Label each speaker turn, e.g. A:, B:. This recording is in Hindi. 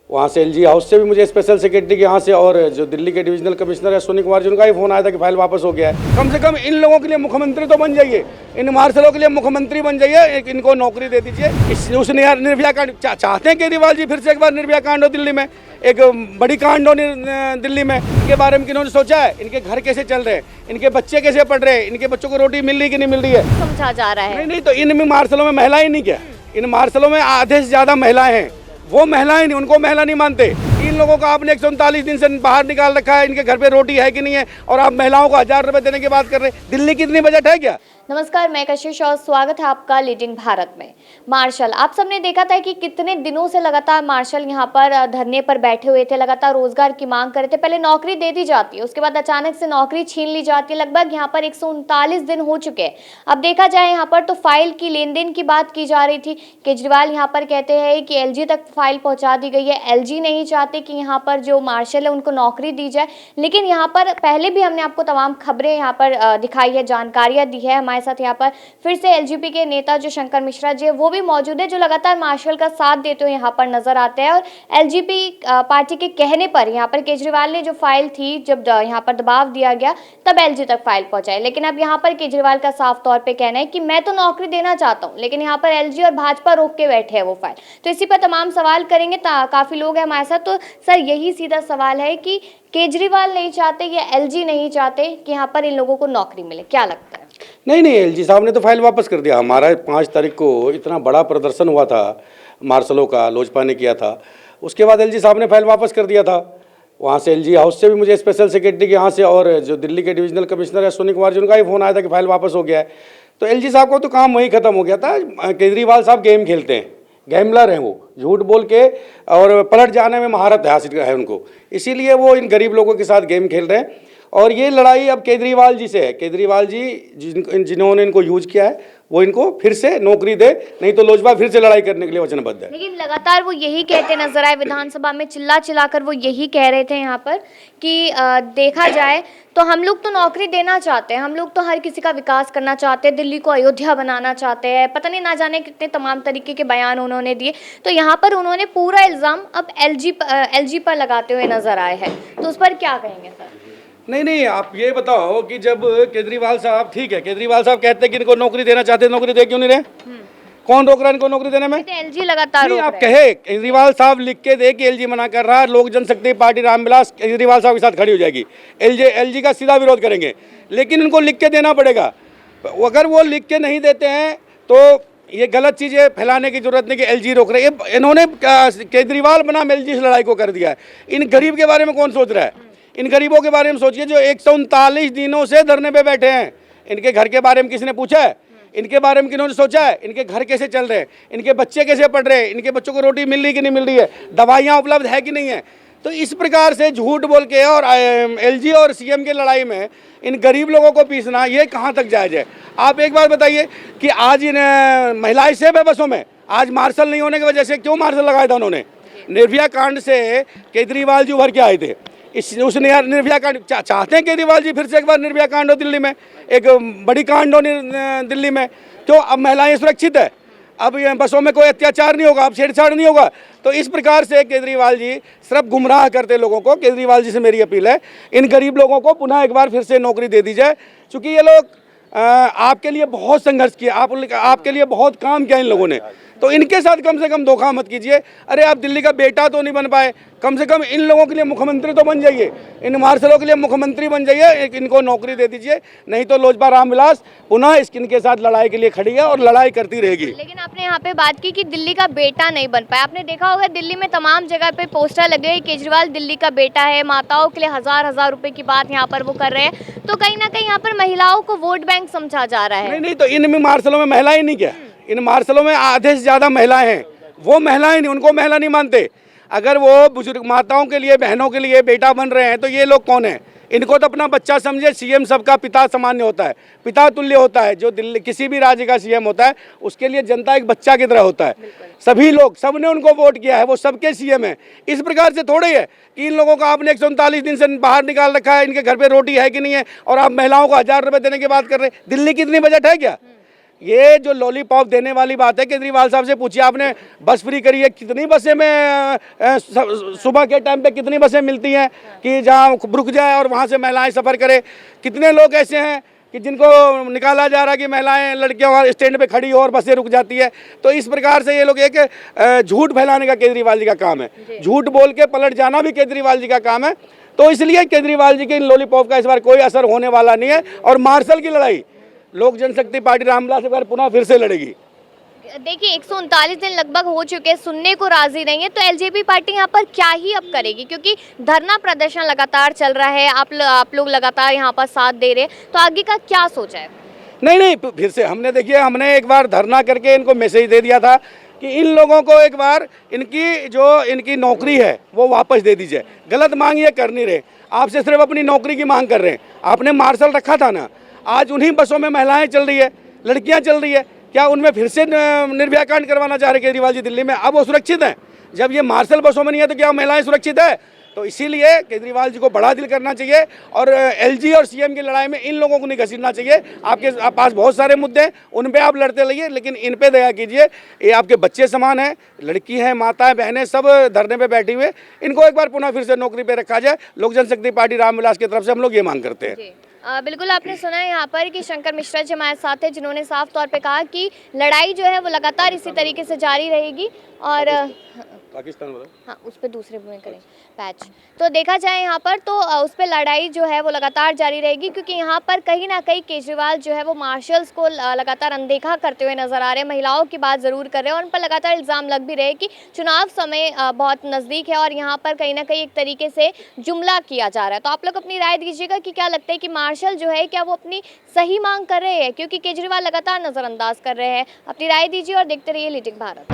A: वहाँ से एलजी हाउस से भी मुझे स्पेशल सेक्रेटरी के यहाँ से और जो दिल्ली के डिविजनल कमिश्नर है सोनी कुमार जी, उनका ही फोन आया था कि फाइल वापस हो गया है। कम से कम इन लोगों के लिए मुख्यमंत्री तो बन जाइए, इन मार्शलों के लिए मुख्यमंत्री बन जाइए, इनको नौकरी दे दीजिए। उस निर्भया कांड चाहते हैं केजरीवाल जी फिर से एक बार निर्भया कांड हो दिल्ली में, एक बड़ी कांड हो दिल्ली में। इनके बारे में किन्होंने सोचा है? इनके घर कैसे चल रहे हैं, इनके बच्चे कैसे पढ़ रहे हैं, इनके बच्चों को रोटी मिल रही कि नहीं मिल रही है,
B: समझा जा रहा है।
A: नहीं तो इन मार्शलों में महिला ही नहीं, क्या इन मार्शलों में आधे से ज्यादा महिलाएं हैं, वो महिलाएं नहीं, उनको महिला नहीं मानते। इन लोगों को आपने 139 दिन से बाहर निकाल रखा है, इनके घर पे रोटी है कि नहीं है, और आप महिलाओं को 1000 रुपए देने की बात कर रहे हैं। दिल्ली की इतनी बजट है क्या?
B: नमस्कार, मैं कशिश और स्वागत है आपका लीडिंग भारत में। मार्शल, आप सबने देखा था कि कितने दिनों से लगातार मार्शल यहाँ पर धरने पर बैठे हुए थे, लगातार रोजगार की मांग कर रहे थे। पहले नौकरी दे दी जाती है, उसके बाद अचानक से नौकरी छीन ली जाती है। लगभग यहाँ पर 139 दिन हो चुके हैं। अब देखा जाए यहाँ पर तो फाइल की लेन देन की बात की जा रही थी। केजरीवाल यहाँ पर कहते हैं कि एलजी तक फाइल पहुँचा दी गई है। एलजी नहीं चाहते कि यहाँ पर जो मार्शल है उनको नौकरी दी जाए, लेकिन यहाँ पर पहले भी हमने आपको तमाम खबरें यहाँ पर दिखाई है, जानकारियाँ दी है। हमारे साथ यहाँ पर फिर से एलजेपी के नेता जो शंकर मिश्रा जी वो भी मौजूद है, जो लगातार मार्शल का साथ देते हुए यहाँ पर नजर आते हैं। और एलजेपी पार्टी के कहने पर यहाँ पर केजरीवाल ने जो फाइल थी, जब यहाँ पर दबाव दिया गया तब एलजी तक फाइल पहुंचाई। लेकिन अब यहाँ पर केजरीवाल का साफ तौर पे कहना है कि मैं तो नौकरी देना चाहता हूँ, लेकिन यहाँ पर एलजी और भाजपा रोक के बैठे हैं वो फाइल। तो इसी पर तमाम सवाल करेंगे, काफी लोग हैं हमारे साथ। तो सर, यही सीधा सवाल है कि केजरीवाल नहीं चाहते या एलजी नहीं चाहते कि यहाँ पर इन लोगों को नौकरी मिले, क्या लगता है?
A: नहीं, एलजी साहब ने तो फाइल वापस कर दिया। हमारा 5 तारीख को इतना बड़ा प्रदर्शन हुआ था मार्शलों का, लोजपा ने किया था, उसके बाद एलजी साहब ने फाइल वापस कर दिया था। वहाँ से एलजी हाउस से भी मुझे स्पेशल सेक्रेटरी के यहाँ से और जो दिल्ली के डिविजनल कमिश्नर है सोनी कुमार जी, उनका ही फोन आया था कि फाइल वापस हो गया है। तो एलजी साहब को तो काम वहीं ख़त्म हो गया था। केजरीवाल साहब गेम खेलते हैं, गैमलर हैं, वो झूठ बोल के और पलट जाने में महारत हासिल है उनको, इसीलिए वो इन गरीब लोगों के साथ गेम खेल रहे हैं। और ये लड़ाई अब केजरीवाल जी से है। केजरीवाल जी जिन्होंने इनको यूज किया है वो इनको फिर से नौकरी दे, नहीं तो लोजपा फिर से लड़ाई करने के लिए वचनबद्ध है।
B: लेकिन लगातार वो यही कहते नजर आए, विधानसभा में चिल्ला चिल्लाकर वो यही कह रहे थे यहाँ पर कि देखा जाए तो हम लोग तो नौकरी देना चाहते हैं, हम लोग तो हर किसी का विकास करना चाहते हैं, दिल्ली को अयोध्या बनाना चाहते हैं, पता नहीं ना जाने कितने तमाम तरीके के बयान उन्होंने दिए। तो यहाँ पर उन्होंने पूरा इल्ज़ाम अब एलजी पर लगाते हुए नजर आए हैं, तो उस पर क्या कहेंगे सर?
A: नहीं, आप ये बताओ कि जब केजरीवाल साहब, ठीक है, केजरीवाल साहब कहते हैं कि इनको नौकरी देना चाहते हैं, नौकरी दे क्यों नहीं रहे? कौन रोक रहा है इनको नौकरी देने में?
B: एलजी लगातार
A: नहीं, आप कहे केजरीवाल साहब लिख के दे कि एलजी मना कर रहा है, लोक जनशक्ति पार्टी रामविलास केजरीवाल साहब के साथ खड़ी हो जाएगी, एलजी का सीधा विरोध करेंगे। लेकिन इनको लिख के देना पड़ेगा। अगर वो लिख के नहीं देते हैं तो ये गलत चीज़ें फैलाने की जरूरत नहीं कि एलजी रोक रहे। इन्होंने केजरीवाल बनाम एलजी इस लड़ाई को कर दिया है। इन गरीब के बारे में कौन सोच रहा है? इन गरीबों के बारे में सोचिए जो 139 दिनों से धरने पे बैठे हैं। इनके घर के बारे में किसने पूछा है? इनके बारे में किन्होंने सोचा है? इनके घर कैसे चल रहे हैं, इनके बच्चे कैसे पढ़ रहे हैं, इनके बच्चों को रोटी मिल रही कि नहीं मिल रही है, दवाइयाँ उपलब्ध है कि नहीं है। तो इस प्रकार से झूठ बोल के और एलजी और सीएम की लड़ाई में इन गरीब लोगों को पीसना, ये कहाँ तक जायज़ है? आप एक बात बताइए कि आज इन महिलाएं सेब है बसों में, आज मार्शल नहीं होने की वजह से क्यों मार्शल लगाया था उन्होंने? निर्भया कांड से केजरीवाल जी उभर के आए थे। उस निर्भया कांड चाहते हैं केजरीवाल जी फिर से एक बार निर्भया कांड हो दिल्ली में, एक बड़ी कांड हो दिल्ली में। तो अब महिलाएं सुरक्षित है, अब बसों में कोई अत्याचार नहीं होगा, अब छेड़छाड़ नहीं होगा। तो इस प्रकार से केजरीवाल जी सिर्फ गुमराह करते लोगों को। केजरीवाल जी से मेरी अपील है, इन गरीब लोगों को पुनः एक बार फिर से नौकरी दे दी जाए, क्योंकि ये लोग आपके लिए बहुत संघर्ष किया, आपके लिए बहुत काम किया इन लोगों ने। तो इनके साथ कम से कम धोखा मत कीजिए। अरे आप दिल्ली का बेटा तो नहीं बन पाए, कम से कम इन लोगों के लिए मुख्यमंत्री तो बन जाइए, इन मार्शलों के लिए मुख्यमंत्री बन जाइए, इनको नौकरी दे दीजिए, नहीं तो लोजपा रामविलास पुनः इनके साथ लड़ाई के लिए खड़ी है और लड़ाई करती रहेगी।
B: लेकिन आपने यहाँ पे बात की कि दिल्ली का बेटा नहीं बन पाया। आपने देखा होगा दिल्ली में तमाम जगह पे पोस्टर लगे हैं, केजरीवाल दिल्ली का बेटा है, माताओं के लिए हजार रुपए की बात यहाँ पर वो कर रहे हैं। तो कहीं ना कहीं यहाँ पर महिलाओं को वोट बैंक समझा जा रहा है।
A: नहीं तो इन मार्शलों में महिलाएं नहीं, क्या इन मार्शलों में आधे से ज्यादा महिलाएं हैं, वो महिलाएं नहीं, उनको महिला नहीं मानते। अगर वो बुजुर्ग माताओं के लिए, बहनों के लिए बेटा बन रहे हैं तो ये लोग कौन है? इनको तो अपना बच्चा समझे। सीएम सबका पिता सामान्य होता है, पिता तुल्य होता है। जो दिल्ली किसी भी राज्य का सीएम होता है उसके लिए जनता एक बच्चा की तरह होता है। सभी लोग, सबने उनको वोट किया है, वो सबके सीएम है। इस प्रकार से थोड़े है कि इन लोगों को आपने 139 दिन से बाहर निकाल रखा है, इनके घर पे रोटी है कि नहीं है, और आप महिलाओं को 1000 रुपए देने की बात कर रहे हैं। दिल्ली की इतनी बजट है क्या? ये जो लॉलीपॉप देने वाली बात है, केजरीवाल साहब से पूछिए आपने, बस फ्री करी है, कितनी बसें में सुबह के टाइम पे कितनी बसें मिलती हैं कि जहाँ रुक जाए और वहाँ से महिलाएं सफ़र करें। कितने लोग ऐसे हैं कि जिनको निकाला जा रहा है कि महिलाएं लड़कियां स्टैंड पे खड़ी हो और बसें रुक जाती है। तो इस प्रकार से ये लोग एक झूठ फैलाने का केजरीवाल जी का काम है, झूठ बोल के पलट जाना भी केजरीवाल जी का काम है। तो इसलिए केजरीवाल जी के इन लॉलीपॉप का इस बार कोई असर होने वाला नहीं है और मार्शल की लड़ाई लोक जनशक्ति पार्टी रामविलास इस बार पुनः फिर से लड़ेगी।
B: देखिए 139 दिन लगभग हो चुके हैं, सुनने को राजी नहीं है, तो एलजेपी पार्टी यहाँ पर क्या ही अब करेगी, क्योंकि धरना प्रदर्शन लगातार चल रहा है, आप लोग लगातार यहाँ पर साथ दे रहे हैं, तो आगे का क्या सोचा है?
A: नहीं, फिर से हमने एक बार धरना करके इनको मैसेज दे दिया था कि इन लोगों को एक बार इनकी नौकरी है वो वापस दे दीजिए। गलत मांग ये कर नहीं रहे, आपसे सिर्फ अपनी नौकरी की मांग कर रहे हैं। आपने मार्शल रखा था ना, आज उन्हीं बसों में महिलाएं चल रही है, लड़कियां चल रही है, क्या उनमें फिर से निर्भया कांड करवाना चाह रहे केजरीवाल जी दिल्ली में? अब वो सुरक्षित हैं। जब ये मार्शल बसों में नहीं है तो क्या महिलाएं सुरक्षित है? तो इसीलिए केजरीवाल जी को बड़ा दिल करना चाहिए और एलजी और सीएम की लड़ाई में इन लोगों को नहीं घसीटना चाहिए। आपके पास बहुत सारे मुद्दे हैं, उन पे आप लड़ते रहिए, लेकिन इन पे दया कीजिए। ये आपके बच्चे समान हैं, लड़की हैं, माताएं, बहनें सब धरने पे बैठी हुए, इनको एक बार पुनः फिर से नौकरी पे रखा जाए। लोक जनशक्ति पार्टी रामविलास की तरफ से हम लोग ये मांग करते हैं।
B: बिल्कुल, आपने सुना है यहाँ पर कि शंकर मिश्रा जी हमारे साथ है, जिन्होंने साफ तौर पे कहा कि लड़ाई जो है वो लगातार इसी तरीके से जारी रहेगी और
A: पाकिस्तान
B: हाँ उस पर दूसरे में करें पैच। तो देखा जाए यहाँ पर तो उस पर लड़ाई जो है वो लगातार जारी रहेगी, क्योंकि यहाँ पर कहीं ना कहीं केजरीवाल जो है वो मार्शल्स को लगातार अनदेखा करते हुए नजर आ रहे हैं। महिलाओं की बात ज़रूर कर रहे हैं और उन पर लगातार इल्ज़ाम लग भी रहे हैं कि चुनाव समय बहुत नज़दीक है और यहाँ पर कहीं ना कहीं एक तरीके से जुमला किया जा रहा है। तो आप लोग अपनी राय दीजिएगा कि क्या लगता है कि मार्शल जो है क्या वो अपनी सही मांग कर रहे हैं, क्योंकि केजरीवाल लगातार नज़रअंदाज कर रहे हैं। अपनी राय दीजिए और देखते रहिए लीडिंग भारत।